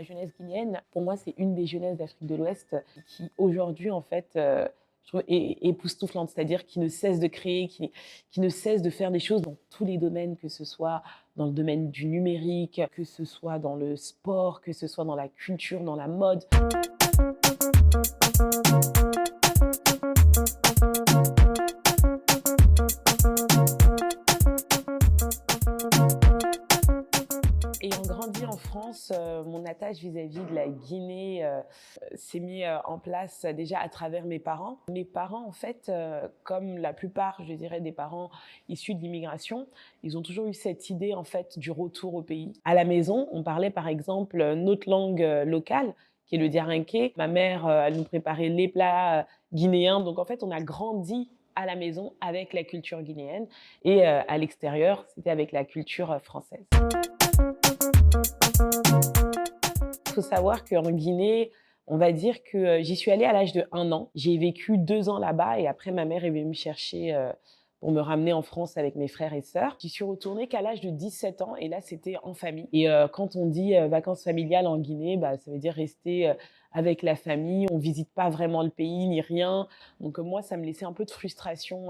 jeunesse guinéenne, pour moi, c'est une des jeunesses d'Afrique de l'Ouest qui, aujourd'hui, en fait, je trouve époustouflante, c'est-à-dire qui ne cesse de créer, qui ne cesse de faire des choses dans tous les domaines, que ce soit dans le domaine du numérique, que ce soit dans le sport, que ce soit dans la culture, dans la mode. Ayant grandi en France, mon attache vis-à-vis de la Guinée s'est mis en place déjà à travers mes parents. Mes parents, en fait, comme la plupart, je dirais, des parents issus de l'immigration, ils ont toujours eu cette idée, en fait, du retour au pays. À la maison, on parlait, par exemple, notre langue locale, qui est le diarinké. Ma mère, elle nous préparait les plats guinéens. Donc, en fait, on a grandi à la maison avec la culture guinéenne et à l'extérieur, c'était avec la culture française. Il faut savoir qu'en Guinée, on va dire que j'y suis allée à l'âge de 1 an. J'ai vécu 2 ans là-bas et après, ma mère est venue me chercher pour me ramener en France avec mes frères et sœurs. J'y suis retournée qu'à l'âge de 17 ans et là, c'était en famille. Et quand on dit vacances familiales en Guinée, bah, ça veut dire rester avec la famille. On visite pas vraiment le pays ni rien. Donc moi, ça me laissait un peu de frustration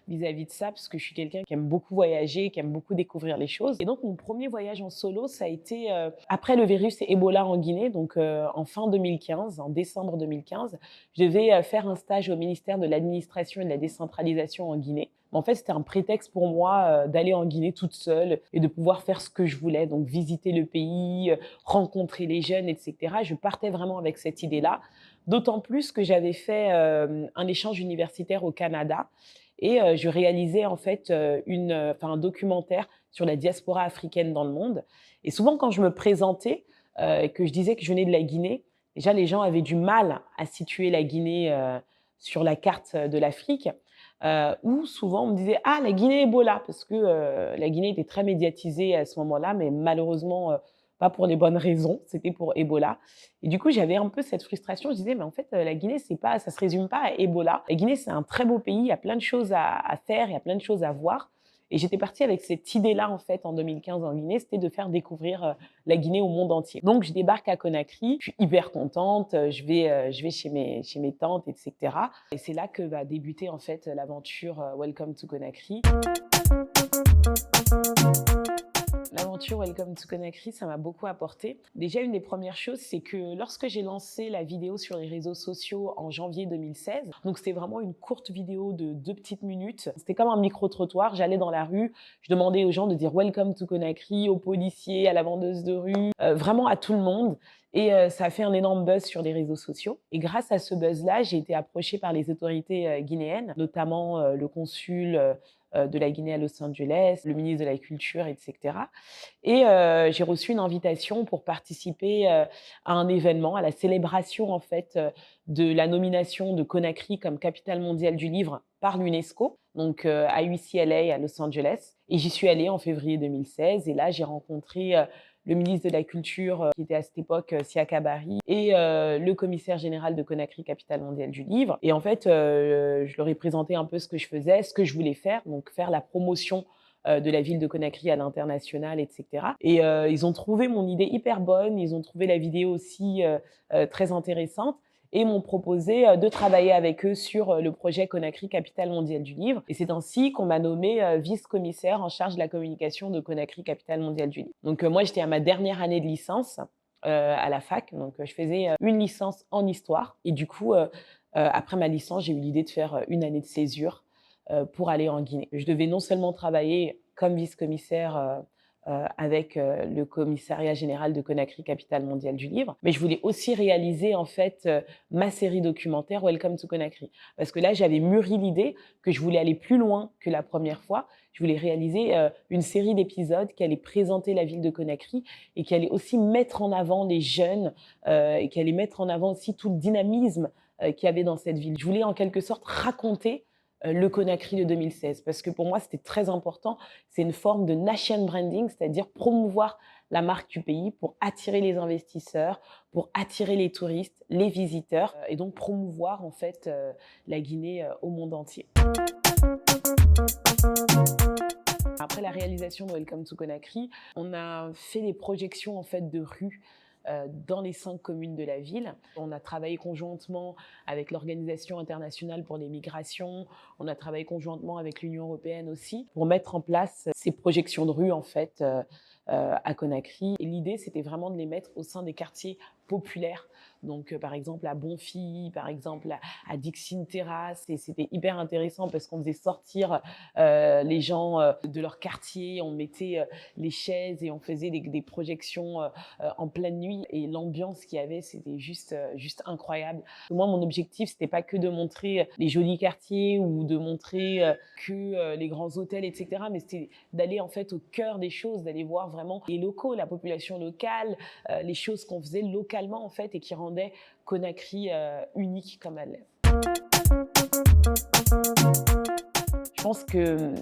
vis-à-vis de ça parce que je suis quelqu'un qui aime beaucoup voyager, qui aime beaucoup découvrir les choses. Et donc, mon premier voyage en solo, ça a été après le virus Ebola en Guinée, donc en fin 2015, en décembre 2015. Je devais faire un stage au ministère de l'Administration et de la Décentralisation en Guinée. En fait, c'était un prétexte pour moi d'aller en Guinée toute seule et de pouvoir faire ce que je voulais, donc visiter le pays, rencontrer les jeunes, etc. Je partais vraiment avec cette idée-là, d'autant plus que j'avais fait un échange universitaire au Canada et je réalisais en fait un documentaire sur la diaspora africaine dans le monde. Et souvent, quand je me présentais et que je disais que je venais de la Guinée, déjà les gens avaient du mal à situer la Guinée sur la carte de l'Afrique. Où souvent on me disait ah la Guinée Ebola parce que la Guinée était très médiatisée à ce moment-là, mais malheureusement pas pour les bonnes raisons, c'était pour Ebola. Et du coup j'avais un peu cette frustration, je disais mais en fait la Guinée c'est pas, ça se résume pas à Ebola. La Guinée c'est un très beau pays, il y a plein de choses à faire, il y a plein de choses à voir. Et j'étais partie avec cette idée-là en fait en 2015 en Guinée, c'était de faire découvrir la Guinée au monde entier. Donc je débarque à Conakry, je suis hyper contente, je vais chez mes tantes, etc. Et c'est là que va débuter en fait l'aventure Welcome to Conakry. L'aventure Welcome to Conakry, ça m'a beaucoup apporté. Déjà, une des premières choses, c'est que lorsque j'ai lancé la vidéo sur les réseaux sociaux en janvier 2016, donc c'était vraiment une courte vidéo de 2 petites minutes. C'était comme un micro-trottoir. J'allais dans la rue, je demandais aux gens de dire Welcome to Conakry, aux policiers, à la vendeuse de rue, vraiment à tout le monde. Et ça a fait un énorme buzz sur les réseaux sociaux. Et grâce à ce buzz-là, j'ai été approchée par les autorités guinéennes, notamment le consul de la Guinée à Los Angeles, le ministre de la Culture, etc. Et j'ai reçu une invitation pour participer à un événement, à la célébration en fait de la nomination de Conakry comme capitale mondiale du livre par l'UNESCO, donc à UCLA à Los Angeles. Et j'y suis allée en février 2016 et là j'ai rencontré le ministre de la Culture, qui était à cette époque Siaka Barry, et le commissaire général de Conakry, capitale mondiale du livre. Et en fait, je leur ai présenté un peu ce que je faisais, ce que je voulais faire, donc faire la promotion de la ville de Conakry à l'international, etc. Et ils ont trouvé mon idée hyper bonne, ils ont trouvé la vidéo aussi très intéressante et m'ont proposé de travailler avec eux sur le projet Conakry, capitale mondiale du livre. Et c'est ainsi qu'on m'a nommée vice-commissaire en charge de la communication de Conakry, capitale mondiale du livre. Donc moi, j'étais à ma dernière année de licence à la fac, donc je faisais une licence en histoire. Et du coup, après ma licence, j'ai eu l'idée de faire une année de césure pour aller en Guinée. Je devais non seulement travailler comme vice-commissaire avec le commissariat général de Conakry, capitale mondiale du livre, mais je voulais aussi réaliser en fait ma série documentaire Welcome to Conakry, parce que là j'avais mûri l'idée que je voulais aller plus loin que la première fois. Je voulais réaliser une série d'épisodes qui allait présenter la ville de Conakry et qui allait aussi mettre en avant les jeunes et qui allait mettre en avant aussi tout le dynamisme qu'il y avait dans cette ville. Je voulais en quelque sorte raconter le Conakry de 2016, parce que pour moi c'était très important. C'est une forme de nation branding, c'est-à-dire promouvoir la marque du pays pour attirer les investisseurs, pour attirer les touristes, les visiteurs, et donc promouvoir en fait la Guinée au monde entier. Après la réalisation de Welcome to Conakry, on a fait des projections en fait de rue dans les 5 communes de la ville. On a travaillé conjointement avec l'Organisation internationale pour les migrations, on a travaillé conjointement avec l'Union européenne aussi pour mettre en place ces projections de rue en fait à Conakry. Et l'idée, c'était vraiment de les mettre au sein des quartiers populaires. Donc, par exemple, à Bonfils, par exemple, à Dixine Terrace. Et c'était hyper intéressant parce qu'on faisait sortir les gens de leur quartier, on mettait les chaises et on faisait des projections en pleine nuit. Et l'ambiance qu'il y avait, c'était juste incroyable. Moi, mon objectif, c'était pas que de montrer les jolis quartiers ou de montrer que les grands hôtels, etc. Mais c'était d'aller en fait au cœur des choses, d'aller voir vraiment les locaux, la population locale, les choses qu'on faisait localement en fait et qui rendaient Conakry unique comme elle l'est. Je pense que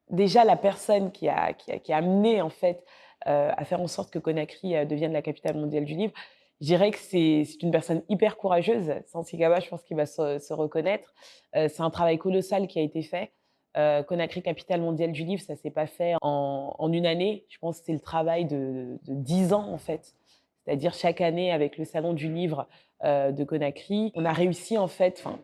déjà la personne qui a amené en fait à faire en sorte que Conakry devienne la capitale mondiale du livre, je dirais que c'est une personne hyper courageuse. Santi Gaba, je pense qu'il va se reconnaître. C'est un travail colossal qui a été fait. Conakry, capitale mondiale du livre, ça s'est pas fait en une année. Je pense que c'est le travail de 10 ans en fait. C'est-à-dire chaque année avec le salon du livre de Conakry, on a réussi en fait, enfin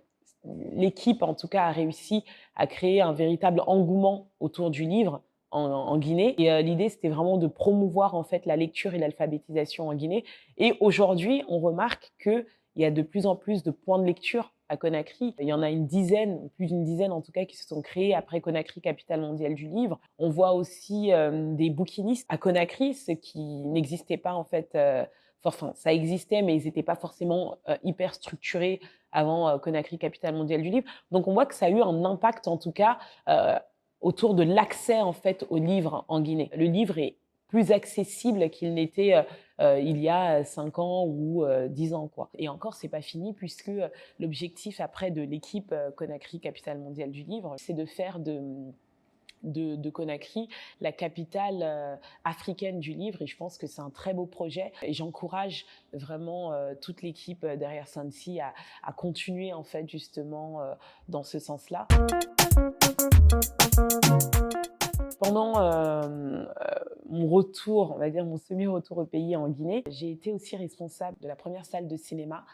l'équipe en tout cas a réussi à créer un véritable engouement autour du livre en Guinée. Et l'idée, c'était vraiment de promouvoir en fait la lecture et l'alphabétisation en Guinée. Et aujourd'hui, on remarque qu'il y a de plus en plus de points de lecture à Conakry. Il y en a une dizaine, plus d'une dizaine en tout cas, qui se sont créés après Conakry, capitale mondiale du livre. On voit aussi des bouquinistes à Conakry, ce qui n'existait pas en fait. Enfin, ça existait, mais ils n'étaient pas forcément hyper structurés avant Conakry, capitale mondiale du livre. Donc on voit que ça a eu un impact en tout cas autour de l'accès en fait au livre en Guinée. Le livre est plus accessible qu'il n'était il y a 5 ans ou 10 ans, quoi. Et encore, c'est pas fini puisque l'objectif après de l'équipe Conakry, capitale mondiale du livre, c'est de faire de Conakry, la capitale africaine du livre. Et je pense que c'est un très beau projet. Et j'encourage vraiment toute l'équipe derrière Santi à continuer en fait justement dans ce sens-là. Pendant mon retour, on va dire mon semi-retour au pays en Guinée, j'ai été aussi responsable de la première salle de cinéma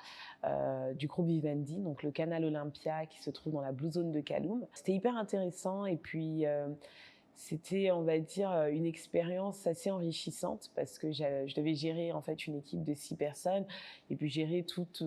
du groupe Vivendi, donc le Canal Olympia qui se trouve dans la Blue Zone de Kaloum. C'était hyper intéressant et puis c'était, on va dire, une expérience assez enrichissante parce que je devais gérer en fait une équipe de 6 personnes et puis gérer toute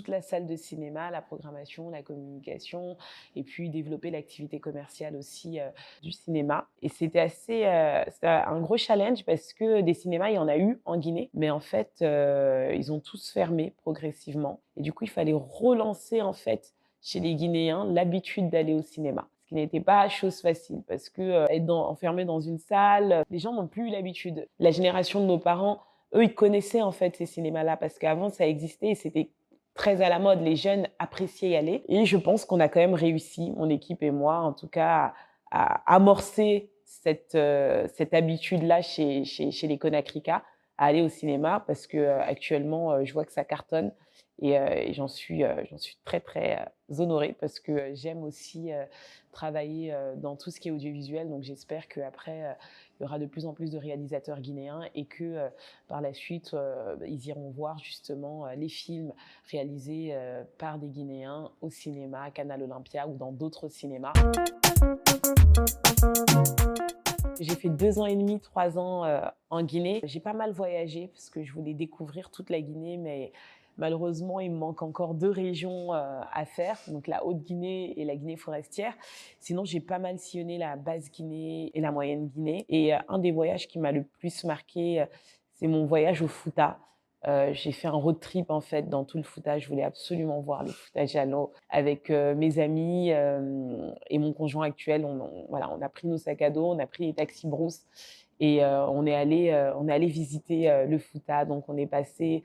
la salle de cinéma, la programmation, la communication et puis développer l'activité commerciale aussi du cinéma. Et c'était c'était un gros challenge parce que des cinémas, il y en a eu en Guinée, mais en fait, ils ont tous fermé progressivement. Et du coup, il fallait relancer en fait chez les Guinéens l'habitude d'aller au cinéma. Ce qui n'était pas chose facile parce que être enfermé dans une salle, les gens n'ont plus eu l'habitude. La génération de nos parents, eux, ils connaissaient en fait ces cinémas-là parce qu'avant ça existait et c'était très à la mode. Les jeunes appréciaient y aller. Et je pense qu'on a quand même réussi, mon équipe et moi, en tout cas, à amorcer cette habitude-là chez les Conacrica à aller au cinéma parce que actuellement, je vois que ça cartonne. Et j'en suis très, très honorée parce que j'aime aussi travailler dans tout ce qui est audiovisuel. Donc, j'espère qu'après, il y aura de plus en plus de réalisateurs guinéens et que par la suite, ils iront voir justement les films réalisés par des Guinéens au cinéma, à Canal Olympia ou dans d'autres cinémas. J'ai fait 2 ans et demi, 3 ans en Guinée. J'ai pas mal voyagé parce que je voulais découvrir toute la Guinée, mais malheureusement, il me manque encore 2 régions à faire, donc la Haute-Guinée et la Guinée forestière. Sinon, j'ai pas mal sillonné la Basse-Guinée et la Moyenne-Guinée. Et un des voyages qui m'a le plus marqué, c'est mon voyage au Fouta. J'ai fait un road trip en fait dans tout le Fouta. Je voulais absolument voir le Fouta Djallon avec mes amis et mon conjoint actuel. Voilà, on a pris nos sacs à dos, on a pris les taxis brousse et on est allé visiter le Fouta. Donc on est passé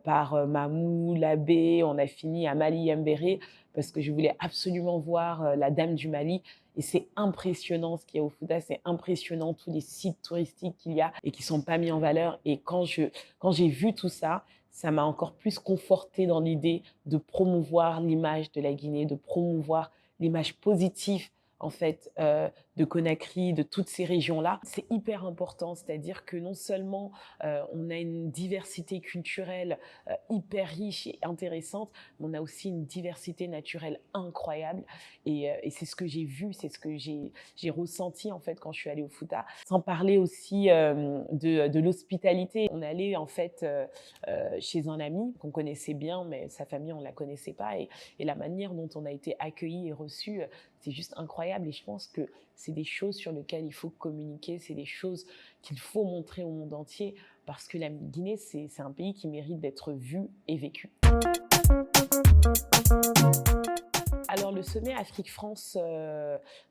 par Mamou, Labé, on a fini à Mali Mbéré parce que je voulais absolument voir la Dame du Mali. Et c'est impressionnant ce qu'il y a au Fouta, c'est impressionnant tous les sites touristiques qu'il y a et qui sont pas mis en valeur. Et quand j'ai vu tout ça, ça m'a encore plus confortée dans l'idée de promouvoir l'image de la Guinée, de promouvoir l'image positive en fait de de Conakry, de toutes ces régions-là. C'est hyper important, c'est-à-dire que non seulement on a une diversité culturelle hyper riche et intéressante, mais on a aussi une diversité naturelle incroyable. Et c'est ce que j'ai vu, c'est ce que j'ai ressenti en fait quand je suis allée au Fouta. Sans parler aussi de l'hospitalité. On allait en fait chez un ami qu'on connaissait bien, mais sa famille on la connaissait pas, et la manière dont on a été accueillis et reçus, c'est juste incroyable. Et je pense que c'est des choses sur lesquelles il faut communiquer, c'est des choses qu'il faut montrer au monde entier, parce que la Guinée, c'est un pays qui mérite d'être vu et vécu. Alors, le sommet Afrique-France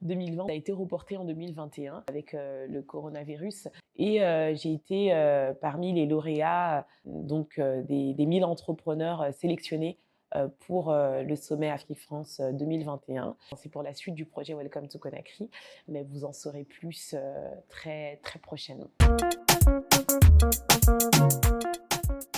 2020 a été reporté en 2021 avec le coronavirus, et j'ai été parmi les lauréats donc, des 1000 entrepreneurs sélectionnés pour le sommet Afrique-France 2021. C'est pour la suite du projet Welcome to Conakry, mais vous en saurez plus très, très prochainement.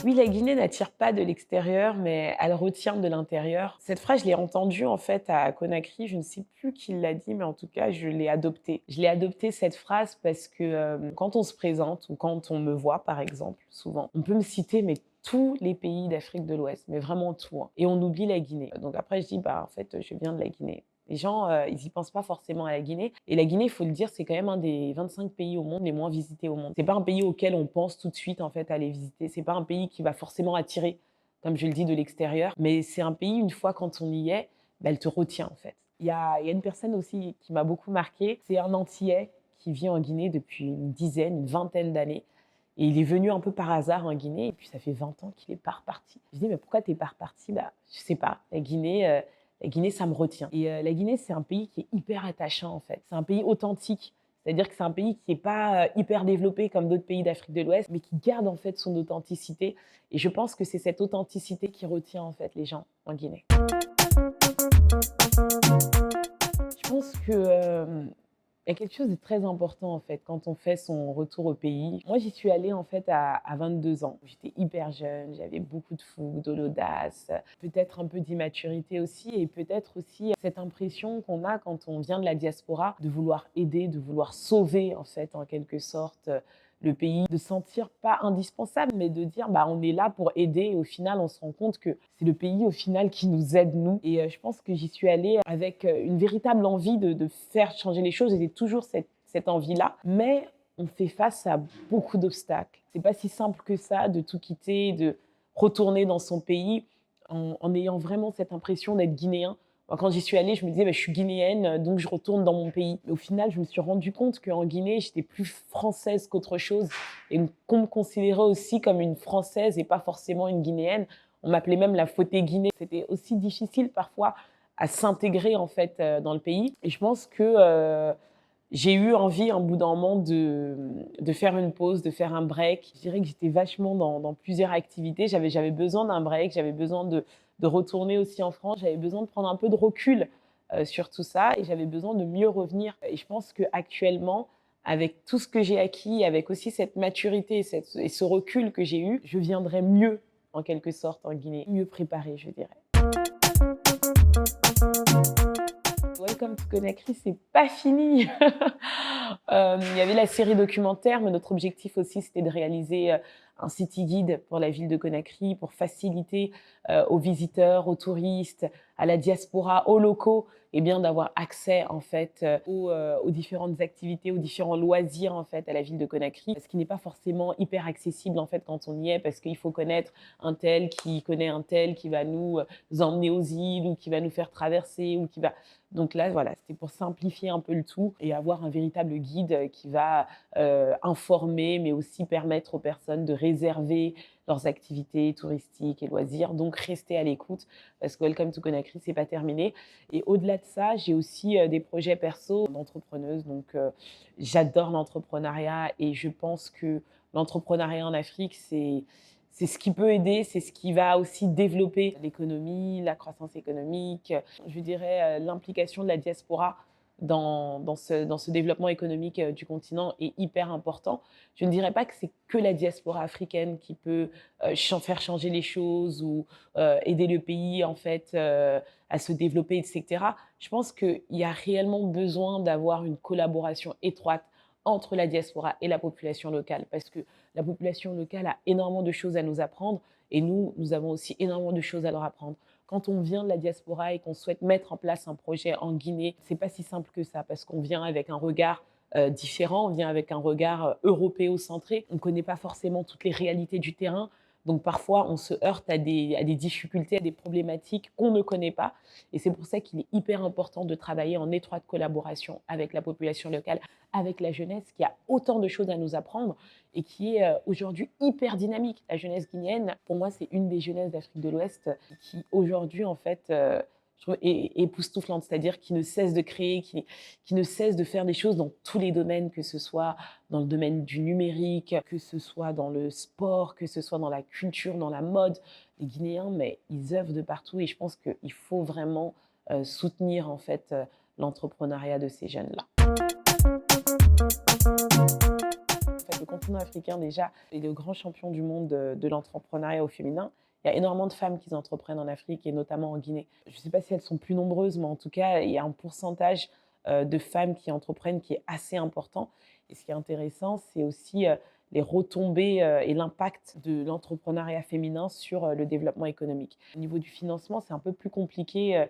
Oui, la Guinée n'attire pas de l'extérieur, mais elle retient de l'intérieur. Cette phrase, je l'ai entendue en fait à Conakry. Je ne sais plus qui l'a dit, mais en tout cas, je l'ai adoptée. Je l'ai adoptée cette phrase parce que quand on se présente ou quand on me voit, par exemple, souvent, on peut me citer mais tous les pays d'Afrique de l'Ouest, mais vraiment tout, hein. Et on oublie la Guinée. Donc après, je dis bah en fait, je viens de la Guinée. Les gens, ils n'y pensent pas forcément à la Guinée. Et la Guinée, il faut le dire, c'est quand même un des 25 pays au monde les moins visités au monde. C'est pas un pays auquel on pense tout de suite en fait à aller visiter. C'est pas un pays qui va forcément attirer, comme je le dis, de l'extérieur. Mais c'est un pays, une fois quand on y est, bah, elle te retient en fait. Il y a une personne aussi qui m'a beaucoup marquée. C'est un Antillais qui vit en Guinée depuis une dizaine, une vingtaine d'années. Et il est venu un peu par hasard en Guinée. Et puis ça fait 20 ans qu'il est pas reparti. Je dis mais pourquoi t'es pas reparti? Bah je sais pas. La Guinée, ça me retient. Et la Guinée, c'est un pays qui est hyper attachant, en fait. C'est un pays authentique. C'est-à-dire que c'est un pays qui n'est pas hyper développé comme d'autres pays d'Afrique de l'Ouest, mais qui garde en fait son authenticité. Et je pense que c'est cette authenticité qui retient en fait les gens en Guinée. Je pense que il y a quelque chose de très important en fait quand on fait son retour au pays. Moi, j'y suis allée en fait à 22 ans. J'étais hyper jeune, j'avais beaucoup de fougue, de l'audace, peut-être un peu d'immaturité aussi, et peut-être aussi cette impression qu'on a quand on vient de la diaspora de vouloir aider, de vouloir sauver en fait en quelque sorte le pays, de se sentir pas indispensable, mais de dire bah on est là pour aider, et au final on se rend compte que c'est le pays au final qui nous aide nous. Et je pense que j'y suis allée avec une véritable envie de faire changer les choses, et j'ai toujours cette envie-là, mais on fait face à beaucoup d'obstacles. C'est pas si simple que ça de tout quitter, de retourner dans son pays en ayant vraiment cette impression d'être guinéen. Quand j'y suis allée, je me disais, bah, je suis guinéenne, donc je retourne dans mon pays. Mais au final, je me suis rendu compte qu'en Guinée, j'étais plus française qu'autre chose, et qu'on me considérait aussi comme une Française et pas forcément une Guinéenne. On m'appelait même la fautée Guinée. C'était aussi difficile parfois à s'intégrer en fait dans le pays. Et je pense que j'ai eu envie, un bout d'un moment, de faire une pause, de faire un break. Je dirais que j'étais vachement dans plusieurs activités. J'avais besoin d'un break, j'avais besoin de retourner aussi en France. J'avais besoin de prendre un peu de recul sur tout ça, et j'avais besoin de mieux revenir. Et je pense qu'actuellement, avec tout ce que j'ai acquis, avec aussi cette maturité et ce recul que j'ai eu, je viendrai mieux, en quelque sorte, en Guinée, mieux préparée, je dirais. Welcome to Conakry, c'est pas fini. Il y avait la série documentaire, mais notre objectif aussi, c'était de réaliser un city guide pour la ville de Conakry, pour faciliter aux visiteurs, aux touristes, à la diaspora, aux locaux, et bien d'avoir accès en fait aux différentes activités, aux différents loisirs en fait à la ville de Conakry, ce qui n'est pas forcément hyper accessible en fait quand on y est, parce qu'il faut connaître un tel qui connaît un tel qui va nous emmener aux îles, ou qui va nous faire traverser, ou qui va... Donc là, voilà, c'était pour simplifier un peu le tout et avoir un véritable guide qui va informer, mais aussi permettre aux personnes de réserver leurs activités touristiques et loisirs. Donc, restez à l'écoute, parce que Welcome to Conakry, c'est pas terminé. Et au-delà de ça, j'ai aussi des projets perso d'entrepreneuse. Donc, j'adore l'entrepreneuriat, et je pense que l'entrepreneuriat en Afrique, c'est ce qui peut aider, c'est ce qui va aussi développer l'économie, la croissance économique, je dirais l'implication de la diaspora dans ce développement économique du continent est hyper important. Je ne dirais pas que c'est que la diaspora africaine qui peut faire changer les choses ou aider le pays en fait à se développer, etc. Je pense qu'il y a réellement besoin d'avoir une collaboration étroite entre la diaspora et la population locale, parce que la population locale a énormément de choses à nous apprendre et nous avons aussi énormément de choses à leur apprendre. Quand on vient de la diaspora et qu'on souhaite mettre en place un projet en Guinée, c'est pas si simple que ça, parce qu'on vient avec un regard différent, on vient avec un regard européocentré, on ne connaît pas forcément toutes les réalités du terrain, donc parfois on se heurte à des difficultés, à des problématiques qu'on ne connaît pas, et c'est pour ça qu'il est hyper important de travailler en étroite collaboration avec la population locale, avec la jeunesse qui a autant de choses à nous apprendre et qui est aujourd'hui hyper dynamique. La jeunesse guinéenne, pour moi, c'est une des jeunesses d'Afrique de l'Ouest qui aujourd'hui, en fait, je trouve, est époustouflante, c'est-à-dire qui ne cesse de créer, qui ne cesse de faire des choses dans tous les domaines, que ce soit dans le domaine du numérique, que ce soit dans le sport, que ce soit dans la culture, dans la mode. Les Guinéens, mais ils œuvrent de partout et je pense qu'il faut vraiment soutenir en fait l'entrepreneuriat de ces jeunes-là. En fait, le continent africain, déjà, est le grand champion du monde de l'entrepreneuriat au féminin. Il y a énormément de femmes qui entreprennent en Afrique et notamment en Guinée. Je ne sais pas si elles sont plus nombreuses, mais en tout cas, il y a un pourcentage de femmes qui entreprennent qui est assez important. Et ce qui est intéressant, c'est aussi les retombées et l'impact de l'entrepreneuriat féminin sur le développement économique. Au niveau du financement, c'est un peu plus compliqué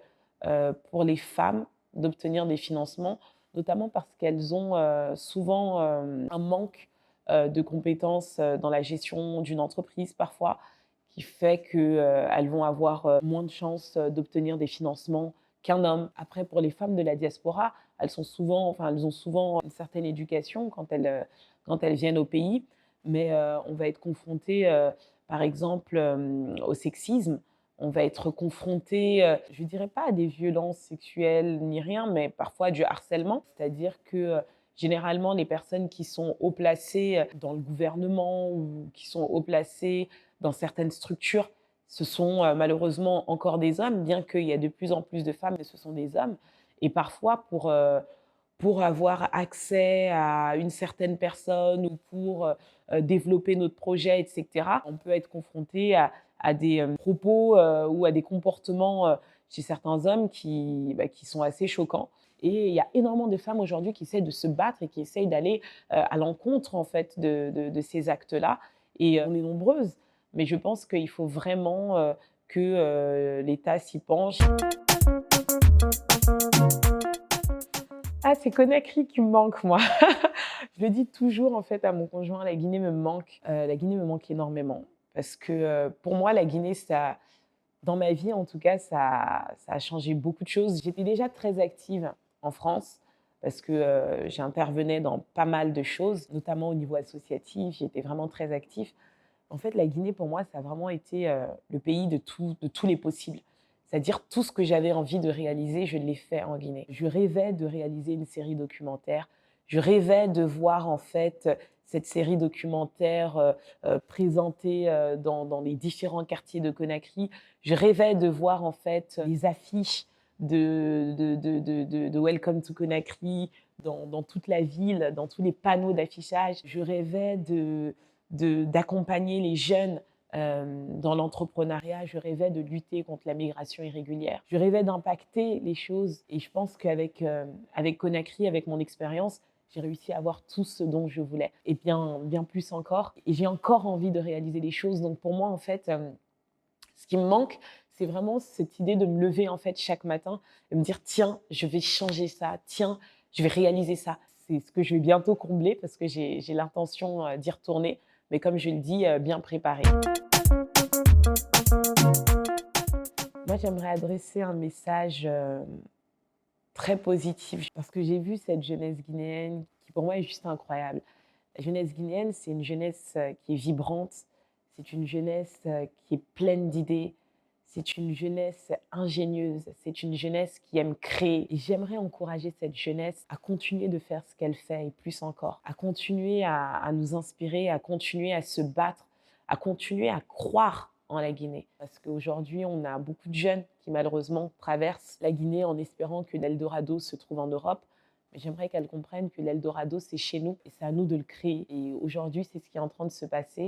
pour les femmes d'obtenir des financements, notamment parce qu'elles ont souvent un manque de compétences dans la gestion d'une entreprise parfois, qui fait qu'elles vont avoir moins de chances d'obtenir des financements qu'un homme. Après, pour les femmes de la diaspora, elles ont souvent une certaine éducation quand elles viennent au pays, mais on va être confronté, par exemple, au sexisme. On va être confronté, je ne dirais pas à des violences sexuelles ni rien, mais parfois à du harcèlement. C'est-à-dire que généralement, les personnes qui sont haut placées dans le gouvernement ou qui sont haut placées dans certaines structures, ce sont malheureusement encore des hommes, bien qu'il y ait de plus en plus de femmes, mais ce sont des hommes. Et parfois, pour avoir accès à une certaine personne ou pour développer notre projet, etc., on peut être confronté à des propos ou à des comportements chez certains hommes qui sont assez choquants. Et il y a énormément de femmes aujourd'hui qui essaient de se battre et qui essayent d'aller à l'encontre en fait de ces actes-là. Et on est nombreuses, mais je pense qu'il faut vraiment que l'État s'y penche. Ah, c'est Conakry qui me manque, moi. Je le dis toujours en fait à mon conjoint, la Guinée me manque. La Guinée me manque énormément parce que pour moi, la Guinée, ça, dans ma vie en tout cas, ça a changé beaucoup de choses. J'étais déjà très active en France parce que j'intervenais dans pas mal de choses, notamment au niveau associatif. J'étais vraiment très active. En fait, la Guinée, pour moi, ça a vraiment été le pays de tous les possibles. C'est-à-dire tout ce que j'avais envie de réaliser, je l'ai fait en Guinée. Je rêvais de réaliser une série documentaire. Je rêvais de voir en fait cette série documentaire présentée dans les différents quartiers de Conakry. Je rêvais de voir en fait les affiches de Welcome to Conakry dans toute la ville, dans tous les panneaux d'affichage. Je rêvais d'accompagner les jeunes dans l'entrepreneuriat. Je rêvais de lutter contre la migration irrégulière. Je rêvais d'impacter les choses. Et je pense qu'avec avec Conakry, avec mon expérience, j'ai réussi à avoir tout ce dont je voulais. Et bien plus encore. Et j'ai encore envie de réaliser les choses. Donc pour moi, en fait, ce qui me manque, c'est vraiment cette idée de me lever en fait chaque matin et me dire tiens, je vais changer ça. Tiens, je vais réaliser ça. C'est ce que je vais bientôt combler parce que j'ai l'intention d'y retourner. Mais comme je le dis, bien préparé. Moi, j'aimerais adresser un message très positif parce que j'ai vu cette jeunesse guinéenne qui, pour moi, est juste incroyable. La jeunesse guinéenne, c'est une jeunesse qui est vibrante, c'est une jeunesse qui est pleine d'idées, c'est une jeunesse ingénieuse, c'est une jeunesse qui aime créer. Et j'aimerais encourager cette jeunesse à continuer de faire ce qu'elle fait et plus encore, à continuer à nous inspirer, à continuer à se battre, à continuer à croire en la Guinée. Parce qu'aujourd'hui, on a beaucoup de jeunes qui malheureusement traversent la Guinée en espérant que l'Eldorado se trouve en Europe. J'aimerais qu'elle comprenne que l'Eldorado, c'est chez nous et c'est à nous de le créer. Et aujourd'hui, c'est ce qui est en train de se passer.